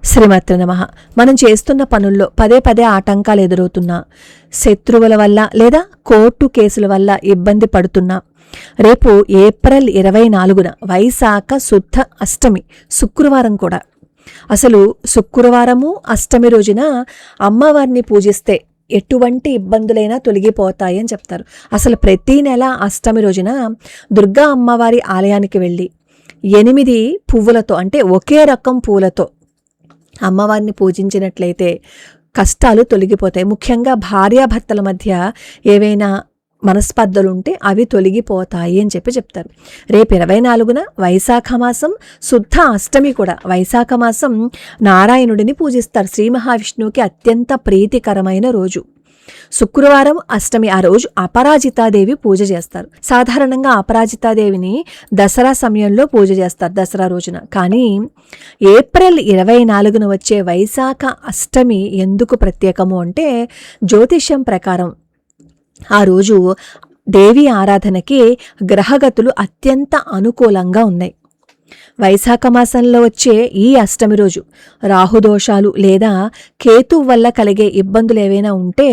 శ్రీమాత్రే నమః. మనం చేస్తున్న పనుల్లో పదే పదే ఆటంకాలు ఎదురవుతున్నా, శత్రువుల వల్ల లేదా కోర్టు కేసుల వల్ల ఇబ్బంది పడుతున్నా, రేపు ఏప్రిల్ 24న వైశాఖ శుద్ధ అష్టమి శుక్రవారం కూడా. అసలు శుక్రవారము అష్టమి రోజున అమ్మవారిని పూజిస్తే ఎటువంటి ఇబ్బందులైనా తొలగిపోతాయి అని చెప్తారు. అసలు ప్రతీ నెల అష్టమి రోజున దుర్గా అమ్మవారి ఆలయానికి వెళ్ళి 8 పువ్వులతో అంటే ఒకే రకం పూలతో అమ్మవారిని పూజించినట్లయితే కష్టాలు తొలగిపోతాయి. ముఖ్యంగా భార్యాభర్తల మధ్య ఏవైనా మనస్పర్ధలుంటే అవి తొలగిపోతాయి అని చెప్తారు. రేపు 24న వైశాఖ మాసం శుద్ధ అష్టమి కూడా. వైశాఖ మాసం నారాయణుడిని పూజిస్తారు. శ్రీ మహావిష్ణువుకి అత్యంత ప్రీతికరమైన రోజు శుక్రవారం అష్టమి. ఆ రోజు అపరాజితాదేవి పూజ చేస్తారు. సాధారణంగా అపరాజితాదేవిని దసరా సమయంలో పూజ చేస్తారు, దసరా రోజున. కానీ ఏప్రిల్ 24న వచ్చే వైశాఖ అష్టమి ఎందుకు ప్రత్యేకము అంటే, జ్యోతిష్యం ప్రకారం ఆ రోజు దేవి ఆరాధనకి గ్రహగతులు అత్యంత అనుకూలంగా ఉన్నాయి. వైశాఖ మాసంలో వచ్చే ఈ అష్టమి రోజు రాహుదోషాలు లేదా కేతు వల్ల కలిగే ఇబ్బందులు ఏవైనా ఉంటే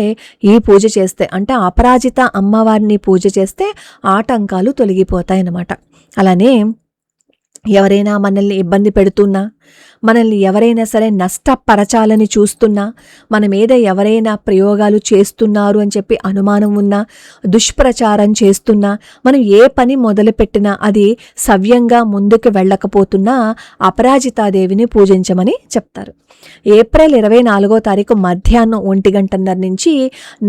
ఈ పూజ చేస్తే, అంటే అపరాజిత అమ్మవారిని పూజ చేస్తే ఆటంకాలు తొలగిపోతాయన్నమాట. అలానే ఎవరైనా మనల్ని ఇబ్బంది పెడుతున్నా, మనల్ని ఎవరైనా సరే నష్టపరచాలని చూస్తున్నా, మన మీద ఎవరైనా ప్రయోగాలు చేస్తున్నారు అని చెప్పి అనుమానం ఉన్నా, దుష్ప్రచారం చేస్తున్నా, మనం ఏ పని మొదలుపెట్టినా అది సవ్యంగా ముందుకు వెళ్ళకపోతున్నా అపరాజితాదేవిని పూజించమని చెప్తారు. ఏప్రిల్ 24వ తారీఖు మధ్యాహ్నం 1:30 నుంచి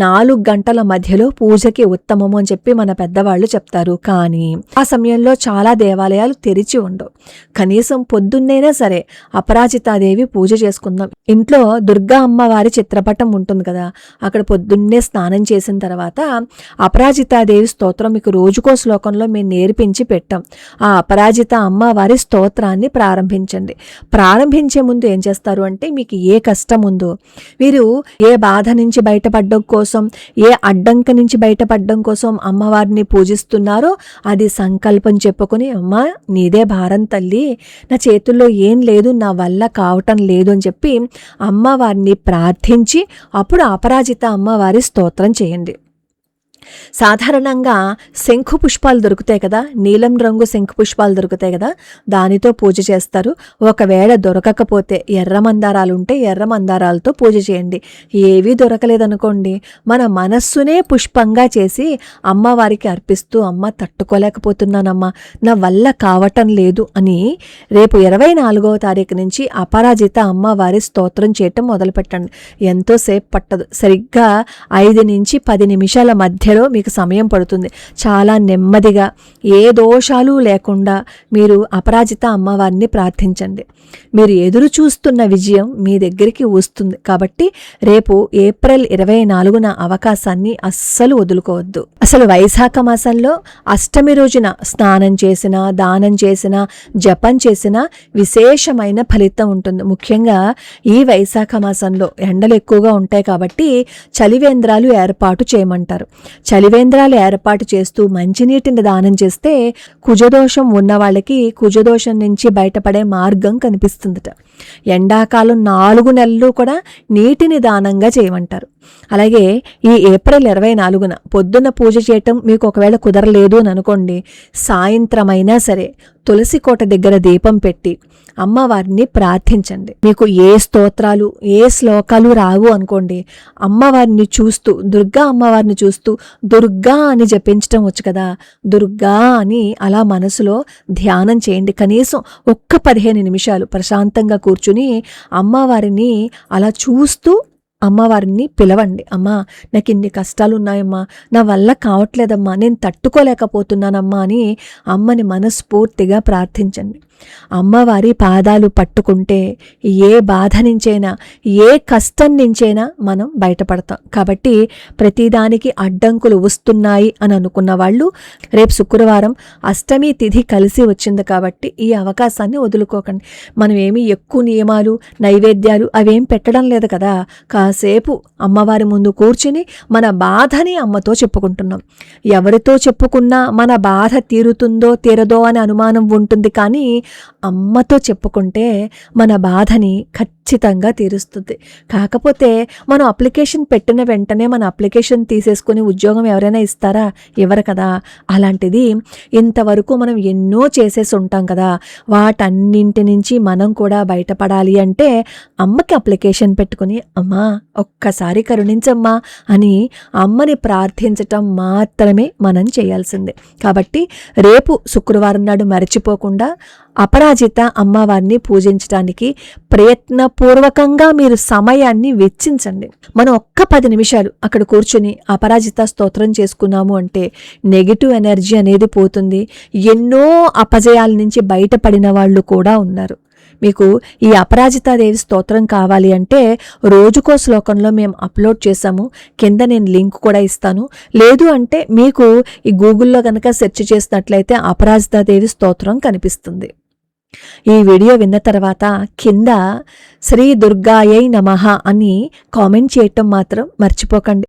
4 గంటల మధ్యలో పూజకి ఉత్తమము అని చెప్పి మన పెద్దవాళ్ళు చెప్తారు. కానీ ఆ సమయంలో చాలా దేవాలయాలు తెరిచి ఉండవు. కనీసం పొద్దున్నైనా సరే అపరాజితాదేవి పూజ చేసుకుందాం. ఇంట్లో దుర్గా అమ్మవారి చిత్రపటం ఉంటుంది కదా, అక్కడ పొద్దున్నే స్నానం చేసిన తర్వాత అపరాజితాదేవి స్తోత్రం మీకు రోజుకో శ్లోకంలో మేము నేర్పించి పెట్టాం. ఆ అపరాజిత అమ్మవారి స్తోత్రాన్ని ప్రారంభించండి. ప్రారంభించే ముందు ఏం చేస్తారు అంటే, మీకు ఏ కష్టం ఉందో, మీరు ఏ బాధ నుంచి బయటపడడం కోసం, ఏ అడ్డంక నుంచి బయటపడడం కోసం అమ్మవారిని పూజిస్తున్నారో అది సంకల్పం చెప్పుకొని, అమ్మ నీదే భారం తల్లి, నా చేతుల్లో ఏం లేదు, నా వల్ల కావటం లేదు అని చెప్పి అమ్మవారిని ప్రార్థించి అప్పుడు అపరాజిత అమ్మవారి స్తోత్రం చేయండి. సాధారణంగా శంఖు పుష్పాలు దొరుకుతాయి కదా, నీలం రంగు శంఖు పుష్పాలు దొరుకుతాయి కదా, దానితో పూజ చేస్తారు. ఒకవేళ దొరకకపోతే ఎర్ర మందారాలు ఉంటే ఎర్ర మందారాలతో పూజ చేయండి. ఏవీ దొరకలేదనుకోండి, మన మనస్సునే పుష్పంగా చేసి అమ్మవారికి అర్పిస్తూ, అమ్మ తట్టుకోలేకపోతున్నానమ్మా, నా వల్ల కావటం లేదు అని రేపు 24వ తారీఖు నుంచి అపరాజిత అమ్మవారి స్తోత్రం చేయటం మొదలుపెట్టండి. ఎంతోసేపు పట్టదు, సరిగ్గా 5 నుంచి 10 నిమిషాల మధ్యలో మీకు సమయం పడుతుంది. చాలా నెమ్మదిగా ఏ దోషాలు లేకుండా మీరు అపరాజిత అమ్మవారిని ప్రార్థించండి. మీరు ఎదురు చూస్తున్న విజయం మీ దగ్గరికి వస్తుంది. కాబట్టి రేపు ఏప్రిల్ 24న అవకాశాన్ని అస్సలు వదులుకోవద్దు. అసలు వైశాఖ మాసంలో అష్టమి రోజున స్నానం చేసినా, దానం చేసినా, జపం చేసినా విశేషమైన ఫలితం ఉంటుంది. ముఖ్యంగా ఈ వైశాఖ మాసంలో ఎండలు ఎక్కువగా ఉంటాయి కాబట్టి చలివేంద్రాలు ఏర్పాటు చేయమంటారు. చలివేంద్రాలు ఏర్పాటు చేస్తూ మంచినీటిని దానం చేస్తే కుజదోషం ఉన్న వాళ్ళకి కుజదోషం నుంచి బయటపడే మార్గం కనిపిస్తుందట. ఎండాకాలం 4 నెలలు కూడా నీటిని దానంగా చేయమంటారు. అలాగే ఈ ఏప్రిల్ 24న పొద్దున్న పూజ చేయటం మీకు ఒకవేళ కుదరలేదు అని అనుకోండి, సాయంత్రమైనా సరే తులసి కోట దగ్గర దీపం పెట్టి అమ్మవారిని ప్రార్థించండి. మీకు ఏ స్తోత్రాలు ఏ శ్లోకాలు రావు అనుకోండి, అమ్మవారిని చూస్తూ, దుర్గా అమ్మవారిని చూస్తూ దుర్గా అని జపించటం వచ్చు కదా, దుర్గా అని అలా మనసులో ధ్యానం చేయండి. కనీసం ఒక్క 15 నిమిషాలు ప్రశాంతంగా కూర్చుని అమ్మవారిని అలా చూస్తూ అమ్మవారిని పిలవండి. అమ్మా నాకు ఇన్ని కష్టాలు ఉన్నాయమ్మా, నా వల్ల కావట్లేదమ్మా, నేను తట్టుకోలేకపోతున్నానమ్మా అని అమ్మని మనస్ఫూర్తిగా ప్రార్థించండి. అమ్మవారి పాదాలు పట్టుకుంటే ఏ బాధ నుంచైనా, ఏ కష్టం నుంచైనా మనం బయటపడతాం. కాబట్టి ప్రతిదానికి అడ్డంకులు వస్తున్నాయి అని అనుకున్న వాళ్ళు రేపు శుక్రవారం అష్టమి తిథి కలిసి వచ్చింది కాబట్టి ఈ అవకాశాన్ని వదులుకోకండి. మనం ఏమీ ఎక్కువ నియమాలు, నైవేద్యాలు అవేం పెట్టడం లేదు కదా, కాసేపు అమ్మవారి ముందు కూర్చుని మన బాధని అమ్మతో చెప్పుకుంటున్నాం. ఎవరితో చెప్పుకున్నా మన బాధ తీరుతుందో తీరదో అని అనుమానం ఉంటుంది. కానీ అమ్మతో చెప్పుకుంటే మన బాధని ఖచ్చితంగా తీరుస్తుంది. కాకపోతే మనం అప్లికేషన్ పెట్టిన వెంటనే మన అప్లికేషన్ తీసేసుకుని ఉద్యోగం ఎవరైనా ఇస్తారా? ఇవ్వరు కదా. అలాంటిది ఇంతవరకు మనం ఎన్నో చేసేసి ఉంటాం కదా, వాటన్నింటి నుంచి మనం కూడా బయటపడాలి అంటే అమ్మకి అప్లికేషన్ పెట్టుకుని అమ్మా ఒక్కసారి కరుణించమ్మా అని అమ్మని ప్రార్థించటం మాత్రమే మనం చేయాల్సిందే. కాబట్టి రేపు శుక్రవారం నాడు మర్చిపోకుండా అపరాజిత అమ్మవారిని పూజించడానికి ప్రయత్నపూర్వకంగా మీరు సమయాన్ని వెచ్చించండి. మనం ఒక్క 10 నిమిషాలు అక్కడ కూర్చుని అపరాజిత స్తోత్రం చేసుకున్నాము అంటే నెగిటివ్ ఎనర్జీ అనేది పోతుంది. ఎన్నో అపజయాల నుంచి బయటపడిన వాళ్ళు కూడా ఉన్నారు. మీకు ఈ అపరాజితాదేవి స్తోత్రం కావాలి అంటే రోజుకో శ్లోకంలో మేము అప్లోడ్ చేశాము. కింద నేను లింక్ కూడా ఇస్తాను. లేదు అంటే మీకు ఈ గూగుల్లో కనుక సెర్చ్ చేసినట్లయితే అపరాజితాదేవి స్తోత్రం కనిపిస్తుంది. ఈ వీడియో విన్న తర్వాత కింద శ్రీ దుర్గాయై నమః అని కామెంట్ చేయటం మాత్రం మర్చిపోకండి.